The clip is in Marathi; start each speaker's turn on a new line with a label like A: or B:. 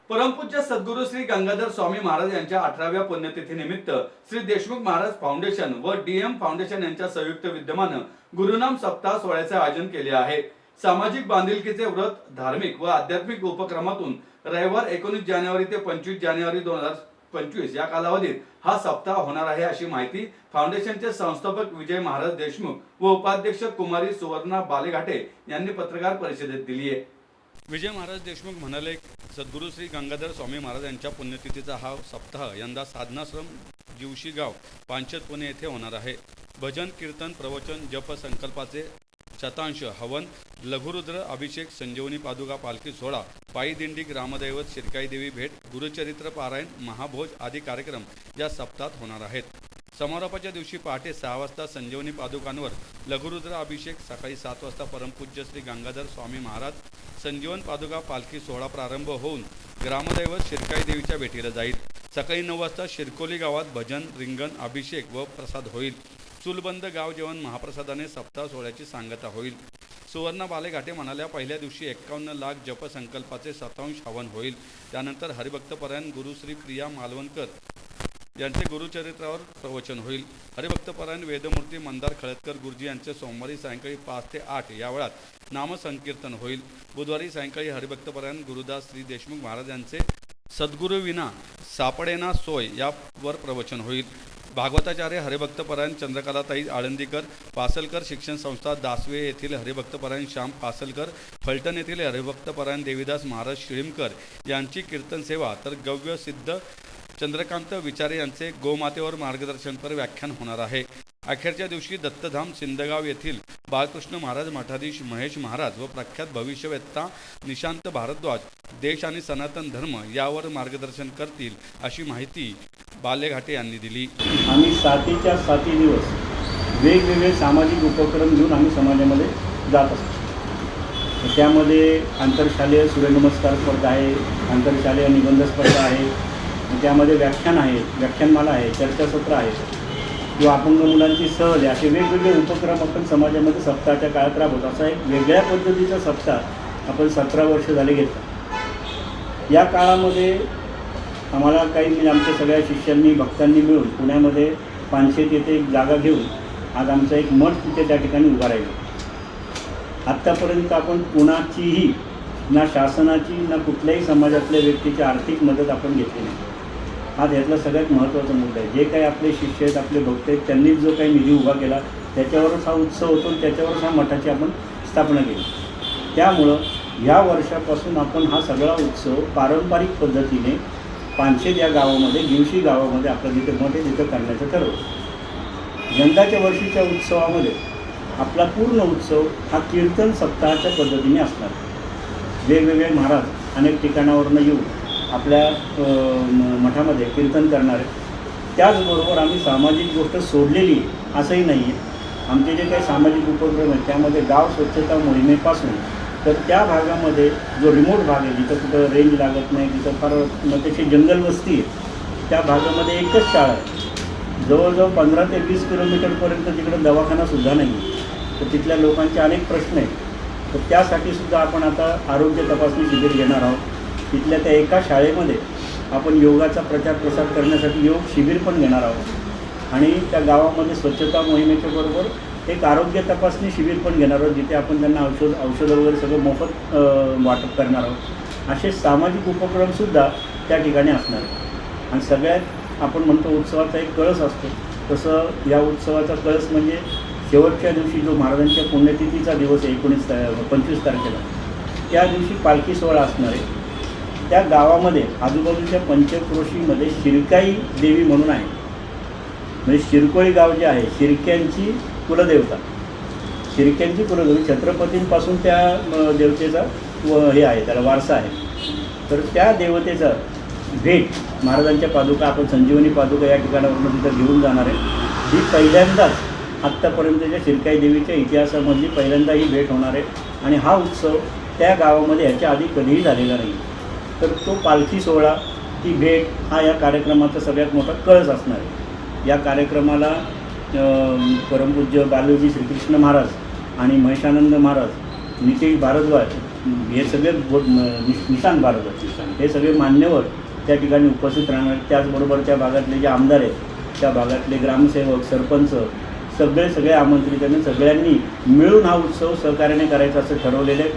A: परमपूज्य सद्गुरू श्री गंगाधर स्वामी महाराज यांच्या 18व्या पुण्यतिथीनिमित्त श्री देशमुख महाराज फाउंडेशन व डीएम फाउंडेशन यांच्या संयुक्त विद्यमानं गुरुनाम सप्ताह सोहळ्याचे आयोजन केले आहे। सामाजिक बांधिलकीचे व्रत धार्मिक व आध्यात्मिक उपक्रमातून रविवार 19 जानेवारी ते 25 जानेवारी 2025 या कालावधीत हा सप्ताह होणार आहे, अशी माहिती फाउंडेशनचे संस्थापक विजय महाराज देशमुख व उपाध्यक्ष कुमारी सुवर्णा बालेघाटे यांनी पत्रकार परिषदेत दिली आहे। विजय महाराज देशमुख म्हणाले, सद्गुरू श्री गंगाधर स्वामी महाराज यांच्या पुण्यतिथीचा हा सप्ताह यंदा साधनाश्रम जीवशी गाव पांचत पुणे येथे होणार आहे। भजन कीर्तन प्रवचन जप संकल्पाचे शतांश हवन लघुरुद्र अभिषेक संजीवनी पादुका पालखी सोहळा पायी दिंडी ग्रामदैवत शिरकाई देवी भेट गुरुचरित्र पारायण महाभोज आदी कार्यक्रम या सप्ताहात होणार आहेत। समारोपाच्या दिवशी पहाटे 6 वाजता संजीवनी पादुकांवर लघुरुद्र अभिषेक, सकाळी 7 वाजता परमपूज्य श्री गंगाधर स्वामी महाराज संजीवन पादुका पालखी सोहळा प्रारंभ होऊन ग्रामदैवत शिरकाई देवीच्या भेटीला जाईल। सकाळी 9 वाजता शिरकोली गावात भजन रिंगण अभिषेक व प्रसाद होईल। चूलबंद गाव जेवण महाप्रसादाने सप्ताह सोहळ्याची सांगता होईल। सुवर्णा बालेघाटे म्हणाल्या, पहिल्या दिवशी 51 लाख जप संकल्पाचे शतांश हवन होईल। त्यानंतर हरिभक्तपरायण गुरुश्री प्रिया मालवणकर यांचे गुरुचरित्रावर प्रवचन होईल। हरिभक्तपरायण वेदमूर्ती मंदार खळदकर गुरुजी यांचे सोमवारी सायंकाळी 5 ते 8 या वेळात नामसंकीर्तन होईल। बुधवारी सायंकाळी हरिभक्तपरायण गुरुदास श्री देशमुख महाराज यांचे सद्गुरू विना सापडेना सोय यावर प्रवचन होईल। भागवताचार्य हरिभक्तपरायण चंद्रकलाताई आळंदीकर, पासलकर शिक्षण संस्था दासवे येथील हरिभक्तपरायण श्याम पासलकर, फलटण येथील हरिभक्तपरायण देवीदास महाराज शिळीमकर यांची कीर्तन सेवा, तर गव्य सिद्ध चंद्रकांत विचारे यांचे गोमातेवर मार्गदर्शनपर व्याख्यान होणार आहे। अखेरच्या दिवशी दत्तधाम सिंदगाव येथील बाळकृष्ण महाराज मठाधीश महेश महाराज व प्रख्यात भविष्यवेत्ता निशांत भारद्वाज देश आणि सनातन धर्म यावर मार्गदर्शन करतील, अशी माहिती बालेघाटे यांनी दिली।
B: आम्ही 7च्या 7 दिवस वेगवेगळे सामाजिक उपक्रम घेऊन आम्ही समाजामध्ये जात असतो। त्यामध्ये आंतरशालेय सूर्यनमस्कार स्पर्धा आहे, आंतरशालेय निबंध स्पर्धा आहे, त्यामध्ये व्याख्यान आहे, व्याख्यानमाला आहे, चर्चासत्र आहे किंवा अपंग मुलांची सहल आहे, असे वेगवेगळे उपक्रम आपण समाजामध्ये सप्ताहाच्या काळात राबवतो। असा एक वेगळ्या पद्धतीचा सप्ताह आपण 17 वर्ष झाले घेतला। या काळामध्ये आम्हाला काही म्हणजे आमच्या सगळ्या शिष्यांनी भक्तांनी मिळून पुण्यामध्ये पानशेत येथे एक जागा घेऊन आज आमचा एक मठ तिथे त्या ठिकाणी उभा राहिला। आत्तापर्यंत आपण कुणाचीही ना शासनाची ना कुठल्याही समाजातल्या व्यक्तीची आर्थिक मदत आपण घेतली नाही। आज यातला सगळ्यात महत्त्वाचा मुद्दा आहे, जे काही आपले शिष्य आहेत आपले भक्त आहेत त्यांनीच जो काही निधी उभा केला त्याच्यावरच हा उत्सव होतो, त्याच्यावरच हा मठाची आपण स्थापना केली। त्यामुळं ह्या वर्षापासून आपण हा सगळा उत्सव पारंपरिक पद्धतीने पानशेत या गावामध्ये गिवशी गावामध्ये आपलं जिथे मठ आहे तिथं करण्याचं ठरवलं। यंदाच्या वर्षीच्या उत्सवामध्ये आपला पूर्ण उत्सव हा कीर्तन सप्ताहाच्या पद्धतीने असणार। वेगवेगळे महाराज अनेक ठिकाणावरून येऊन आपल्या मठामध्ये कीर्तन करणार आहे। त्याचबरोबर आम्ही सामाजिक गोष्ट सोडलेली असंही नाही आहे। आमचे जे काही सामाजिक उपक्रम आहेत त्यामध्ये गाव स्वच्छता मोहिमेपासून तर त्या भागामध्ये जो रिमोट भाग आहे, जिथं कुठं रेंज लागत नाही, जिथं फार त्याची जंगल वस्ती आहे, त्या भागामध्ये एकच शाळा आहे। जवळजवळ 15 ते 20 किलोमीटरपर्यंत तिकडं दवाखानासुद्धा नाही, तर तिथल्या लोकांचे अनेक प्रश्न आहेत। तर त्यासाठीसुद्धा आपण आता आरोग्य तपासणी शिबिर घेणार आहोत। तिथल्या त्या एका शाळेमध्ये आपण योगाचा प्रचार प्रसार करण्यासाठी योग शिबिर पण घेणार आहोत आणि त्या गावामध्ये स्वच्छता मोहिमेच्या बरोबर एक आरोग्य तपासणी शिबिर पण घेणार आहोत, जिथे आपण त्यांना औषधं वगैरे सगळं मोफत वाटप करणार आहोत। असे सामाजिक उपक्रमसुद्धा त्या ठिकाणी असणार आहे। आणि सगळ्यात आपण म्हणतो उत्सवाचा एक कळस असतो, तसं या उत्सवाचा कळस म्हणजे शेवटच्या दिवशी जो महाराजांच्या पुण्यतिथीचा दिवस आहे 25 तारखेला, त्या दिवशी पालखी सोहळा असणार आहे। त्या गावामध्ये आजूबाजूच्या पंचक्रोशीमध्ये शिरकाई देवी म्हणून आहे, म्हणजे शिरकोळी गाव जे आहे शिरक्यांची कुलदेवता, शिरक्यांची कुलदेवी छत्रपतींपासून त्या देवतेचा हे आहे, त्याला वारसा आहे। तर त्या देवतेचा भेट महाराजांच्या पादुका आपण संजीवनी पादुका या ठिकाणावरून तिथं घेऊन जाणार आहे। ही पहिल्यांदाच आत्तापर्यंतच्या शिरकाई देवीच्या इतिहासामधली पहिल्यांदा ही भेट होणार आहे आणि हा उत्सव त्या गावामध्ये ह्याच्या आधी कधीही झालेला नाही। तर तो पालखी सोहळा, ती भेट हा या कार्यक्रमाचा सगळ्यात मोठा कळस असणार आहे। या कार्यक्रमाला परमपूज्य बालयोगी श्रीकृष्ण महाराज आणि महेशानंद महाराज, नितेश भारद्वाज हे सगळे निशाण बाळगत हे सगळे मान्यवर त्या ठिकाणी उपस्थित राहणार. त्याचबरोबर त्या भागातले जे आमदार आहेत, त्या भागातले ग्रामसेवक, सरपंच सगळे आमंत्रित आणि सगळ्यांनी मिळून हा उत्सव सहकार्याने करायचा असं ठरवलेलं आहे.